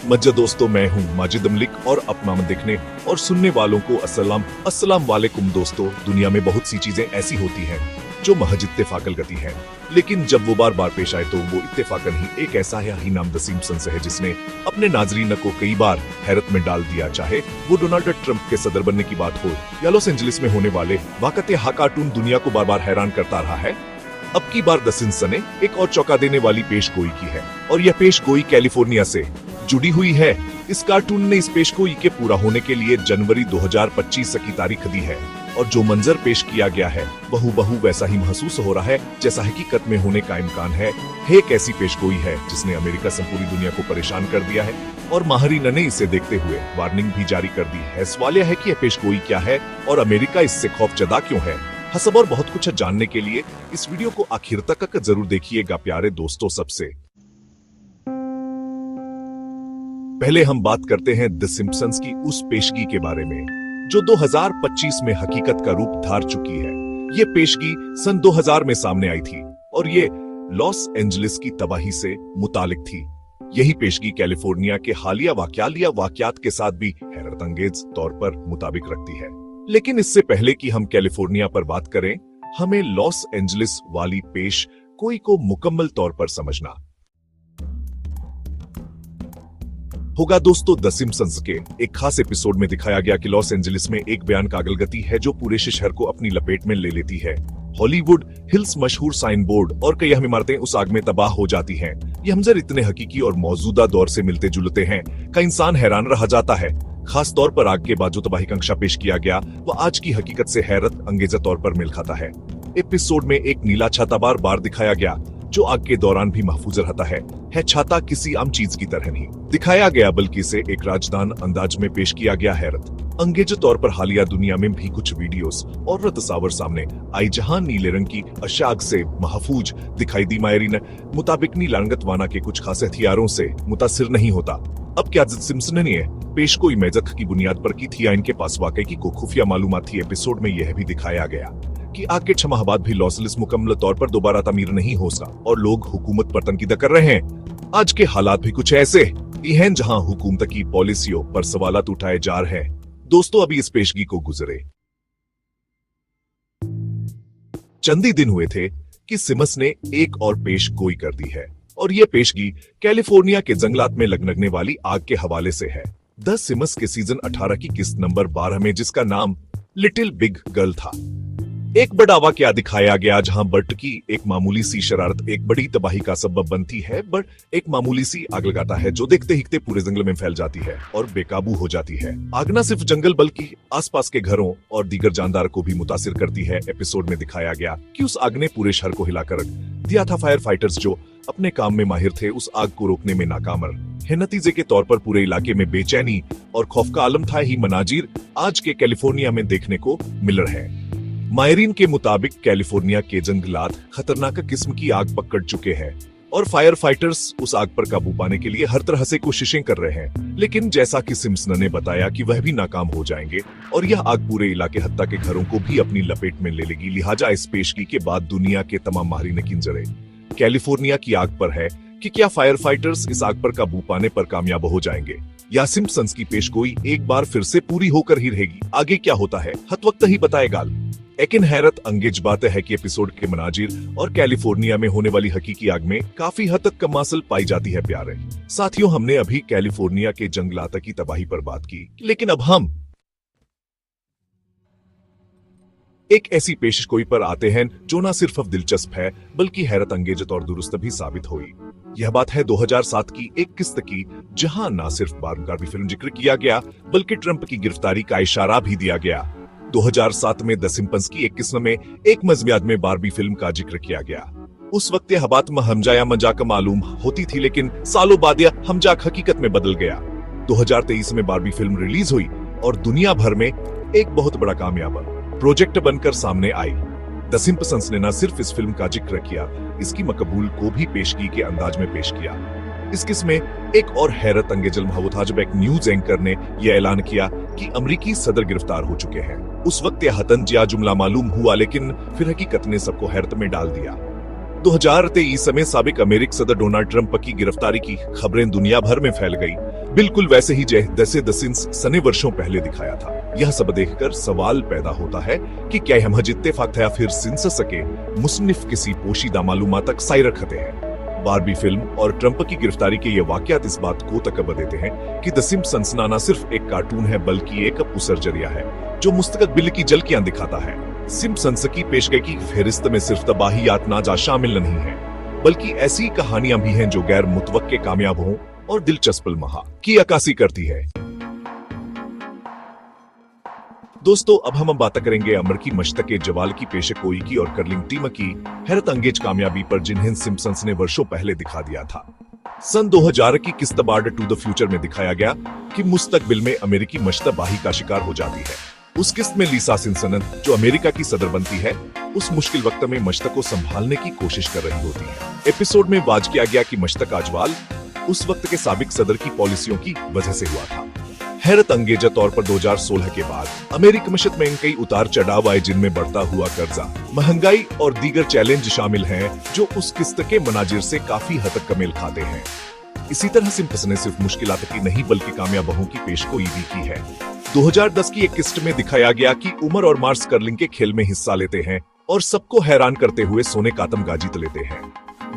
मज्जा दोस्तों, मैं हूँ माजिद अमलिक और अपना मन देखने और सुनने वालों को अस्सलाम वालेकुम। दोस्तों, दुनिया में बहुत सी चीजें ऐसी होती हैं जो महज इत्तेफाकल गति है, लेकिन जब वो बार बार पेश आए तो वो इत्तेफाकन ही एक ऐसा है ही नाम द सिम्पसंस है जिसने अपने नाजरीन को कई बार हैरत में डाल दिया। चाहे वो डोनाल्ड ट्रंप के सदर बनने की बात हो या लॉस एंजलिस में होने वाले वाकया कार्टून दुनिया को बार बार हैरान करता रहा है। अब की बार द सिम्पसंस ने एक और चौंका देने वाली पेशगोई की है और यह पेशगोई कैलिफोर्निया से जुड़ी हुई है। इस कार्टून ने इस पेशगोई के पूरा होने के लिए जनवरी 2025 की तारीख दी है और जो मंजर पेश किया गया है बहू वैसा ही महसूस हो रहा है जैसा हकीकत में होने का इम्कान है। एक ऐसी पेशगोई है जिसने अमेरिका से पूरी दुनिया को परेशान कर दिया है और माहिरीन ने इसे देखते हुए वार्निंग भी जारी कर दी है। सवाल यह है कि यह पेशगोई क्या है और अमेरिका इससे खौफजदा क्यों है। हसब और बहुत कुछ जानने के लिए इस वीडियो को आखिर तक जरूर देखिएगा प्यारे दोस्तों। सबसे पहले हम बात करते हैं द सिम्पसंस की उस पेशगी के बारे में जो 2025 में हकीकत का रूप धार चुकी है। ये पेशगी सन 2000 में सामने आई थी और ये लॉस एंजलिस की तबाही से मुतालिक थी। यही पेशगी कैलिफोर्निया के हालिया वाकयात के साथ भी हैरत अंगेज तौर पर मुताबिक रखती है। लेकिन इससे पहले कि हम कैलिफोर्निया पर बात करें, हमें लॉस एंजलिस वाली पेशगोई को मुकम्मल तौर पर समझना होगा। दोस्तों, द सिम्पसंस के एक खास एपिसोड में दिखाया गया कि लॉस एंजलिस में एक बयान कागल गति है जो पूरे शहर को अपनी लपेट में ले लेती है। हॉलीवुड हिल्स मशहूर साइन बोर्ड और कई अहम इमारतें उस आग में तबाह हो जाती हैं। ये मंजर इतने हकीकी और मौजूदा दौर से मिलते जुलते हैं का इंसान हैरान रह जाता है। खास तौर पर आग के बाद जो तबाही का नक्शा पेश किया गया वह आज की हकीकत से हैरत अंगेजा तौर पर मेल खाता है। एपिसोड में एक नीला छाता बार दिखाया गया जो आग के दौरान भी महफूज रहता है। छाता किसी आम चीज की तरह नहीं दिखाया गया बल्कि इसे एक राजदान अंदाज में पेश किया गया। हैरत अंगेज तौर पर हालिया दुनिया में भी कुछ वीडियोस और तस्वीर सामने आई जहां नीले रंग की अशाग से महफूज दिखाई दी। मायरीन मुताबिक नीला रंगत वाना के कुछ खास हथियारों से मुतासिर नहीं होता। अब क्या सिम्पसन ने पेशगोई मेजक की बुनियाद पर की थी या इनके पास वाकई की को खुफिया मालूमात थी। एपिसोड में यह भी दिखाया गया कि आग के 6 माह बाद भी लॉस एंजलिस मुकम्मल तौर पर दोबारा तामीर नहीं हो सका और लोग हुकूमत पर तनकीद कर रहे हैं। आज के हालात भी कुछ ऐसे ही हैं जहां हुकूमत की पॉलिसियों पर सवालात उठाए जा रहे हैं। दोस्तों, अभी इस पेशगी को गुजरे चंद ही दिन हुए थे कि सिम्पसन ने एक और पेशगोई कर दी है और यह पेशगी कैलिफोर्निया के जंगलात में लगने वाली आग के हवाले से है। द सिम्पसंस के सीजन 18 की किस्त नंबर 12 में जिसका नाम लिटिल बिग गर्ल था, एक बड़ा वाकया दिखाया गया जहां बर्ट की एक मामूली सी शरारत एक बड़ी तबाही का सबब बनती है। बर्ट एक मामूली सी आग लगाता है जो देखते ही पूरे जंगल में फैल जाती है और बेकाबू हो जाती है। आग न सिर्फ जंगल बल्कि आसपास के घरों और दीगर जानदार को भी मुतासिर करती है। एपिसोड में दिखाया गया कि उस आग ने पूरे शहर को हिलाकर रख दिया था। फायर फाइटर्स जो अपने काम में माहिर थे उस आग को रोकने में नाकाम है। नतीजे के तौर पर पूरे इलाके में बेचैनी और खौफ का आलम था। ही मनाजिर आज के कैलिफोर्निया में देखने को मिल रहे हैं। मायरीन के मुताबिक कैलिफोर्निया के जंगलात खतरनाक किस्म की आग पकड़ चुके हैं और फायर फाइटर्स उस आग पर काबू पाने के लिए हर तरह से कोशिशें कर रहे हैं। लेकिन जैसा कि सिम्पसन ने बताया कि वह भी नाकाम हो जाएंगे और यह आग पूरे इलाके हत्ता के घरों को भी अपनी लपेट में ले लेगी। लिहाजा इस पेशगी के बाद दुनिया के तमाम माहिरीन की नजरें कैलिफोर्निया की आग पर है कि क्या फायर फाइटर्स इस आग पर काबू पाने पर कामयाब हो जाएंगे या सिम्पसंस की पेशगोई एक बार फिर से पूरी होकर ही रहेगी। आगे क्या होता है हर वक्त ही बताएगा। लेकिन हैरत अंगेज बात है कि एपिसोड के मनाजिर और कैलिफोर्निया में होने वाली हकीकी आग में काफी हद तक कमासल पाई जाती है। प्यारे साथियों, हमने अभी कैलिफोर्निया के जंगलात की तबाही पर बात की, लेकिन अब हम एक ऐसी पेशगोई पर आते हैं जो न सिर्फ दिलचस्प है बल्कि हैरत अंगेज और दुरुस्त भी साबित हुई। यह बात है 2007 की एक किस्त की जहां न सिर्फ बारबी फिल्म जिक्र किया गया बल्कि ट्रंप की गिरफ्तारी का इशारा भी दिया गया। 2007 में द सिम्पसंस की एक किस्म में एक मज़मियात में बारबी फिल्म का जिक्र किया गया। उस वक्त यह बात हमजा मजाक मालूम होती थी, लेकिन सालों बाद यह हमजाक हकीकत में बदल गया। 2023 में बारबी फिल्म रिलीज हुई और दुनिया भर में एक बहुत बड़ा कामयाब प्रोजेक्ट बनकर सामने आई। द सिम्पसंस ने न सिर्फ इस फिल्म का जिक्र किया, इसकी मकबूल को भी पेशगी के अंदाज में पेश किया। इस किस्म में एक और हैरत अंगेज लम्हा था जब एक न्यूज एंकर ने यह ऐलान किया कि अमरीकी सदर गिरफ्तार हो चुके हैं। उस वक्त यह हतनजिया जुमला मालूम हुआ, लेकिन फिर हकीकत ने सबको हैरत में डाल दिया। 2023 में साबिक अमेरिकी सदर डोनाल्ड ट्रंप की गिरफ्तारी की खबरें दुनिया भर में फैल गई। बिल्कुल वैसे ही जैसे द सिम्स सने वर्षों पहले दिखाया था। यह सब देखकर सवाल पैदा होता है कि क्या यह महज इत्तेफाक था या फिर सिंस सके मुसन्निफ किसी पोशीदा मालूमात तक साई रखते हैं। बारबी फिल्म और ट्रंप की गिरफ्तारी के ये वाकयात इस बात को तकब देते हैं कि द सिम्पसंस ना सिर्फ एक कार्टून है बल्कि एक उसर जरिया है जो मुस्तकबिल की झलकियां दिखाता है। सिम्पसंस की पेशगी की फहरिस्त में सिर्फ तबाहियात नाजा शामिल नहीं है बल्कि ऐसी कहानियां भी हैं जो गैर मुतवक्के कामयाब हों और दिलचस्प महा की अक्कासी करती है। दोस्तों अब हम बात करेंगे अमर की मशतके जवाल की पेशगोई की और कर्लिंग टीम की हैरत अंगेज कामयाबी पर जिन्हें सिम्पसंस ने वर्षों पहले दिखा दिया था। सन 2000 की किस्त बार्ड टू द फ्यूचर में दिखाया गया कि मुस्तकबिल में अमेरिकी मशत तबाही का शिकार हो जाती है। उस किस्त में लीसा सिम्पसन जो अमेरिका की सदर बनती है उस मुश्किल वक्त में मशत को संभालने की कोशिश कर रही होती है। एपिसोड में वाज किया गया कि मशत का अजवाल उस वक्त के साबिक सदर की पॉलिसियों की वजह से हुआ था। हैरत अंगेजा तौर पर 2016 के बाद अमेरिकी मशत में कई उतार चढ़ाव आए जिनमें बढ़ता हुआ कर्जा, महंगाई और दीगर चैलेंज शामिल हैं जो उस किस्त के मनाजिर से काफी हद तक कमेल खाते हैं। इसी तरह सिम्पसन ने सिर्फ मुश्किलात की नहीं बल्कि कामयाबों की पेशगोई भी की है। 2010 की एक किस्त में दिखाया गया कि उमर और मार्स कर्लिंग के खेल में हिस्सा लेते हैं और सबको हैरान करते हुए सोने का तमगा जीत लेते हैं।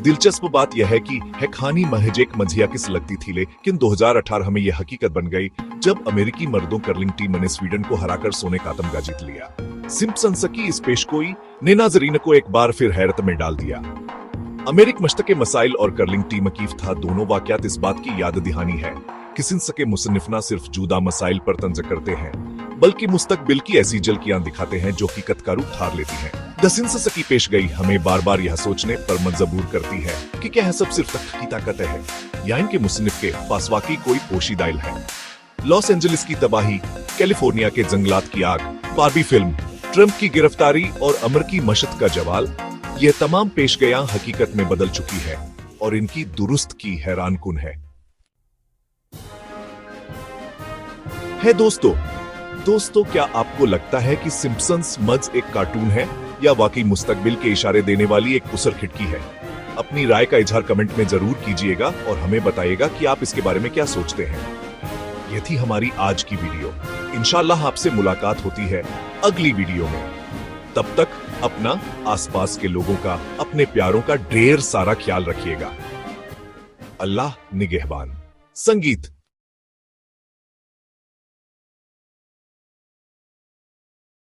दिलचस्प बात यह है कि कहानी महज एक मजिया किस लगती थी लेकिन 2018 में यह हकीकत बन गई जब अमेरिकी मर्दों कर्लिंग टीम ने स्वीडन को हराकर सोने का तमगा जीत लिया। सिम्पसंस की इस पेशगोई ने नाजरीन को एक बार फिर हैरत में डाल दिया। अमेरिकी मशत के मसाइल और कर्लिंग टीम की था दोनों वाकयात इस बात की याद दहानी है कि सिम्स के मुसन्निफ न सिर्फ जुदा मसाइल पर तंज करते हैं बल्कि मुस्तकबिल की ऐसी झलकियां दिखाते हैं जो हकीकत का रूप धार लेती हैं। द सिम्स की पेशगई हमें बार बार यह सोचने पर मजबूर करती है कि क्या यह सब सिर्फ तख्त की ताकत है या इनके मुसन्निफ के पास वाकई कोई पोशीदा इल्म है। लॉस एंजलिस की तबाही, कैलिफोर्निया के जंगलात की आग, बारबी फिल्म, ट्रंप की गिरफ्तारी और अमर की मशत का जवाल, ये तमाम पेशगयां हकीकत में बदल चुकी है और इनकी दुरुस्त की हैरानकुन है। दोस्तों क्या आपको लगता है कि सिम्पसंस मज एक कार्टून है या वाकई मुस्तकबिल के इशारे देने वाली एक उसर खिड़की है? अपनी राय का इजहार कमेंट में जरूर कीजिएगा और हमें बताइएगा कि आप इसके बारे में क्या सोचते हैं। ये थी हमारी आज की वीडियो। इंशाल्लाह आपसे मुलाकात होती है अगली वीडियो में। तब तक अपना, आसपास के लोगों का, अपने प्यारों का ढेर सारा ख्याल रखिएगा। अल्लाह निगहबान। संगीत।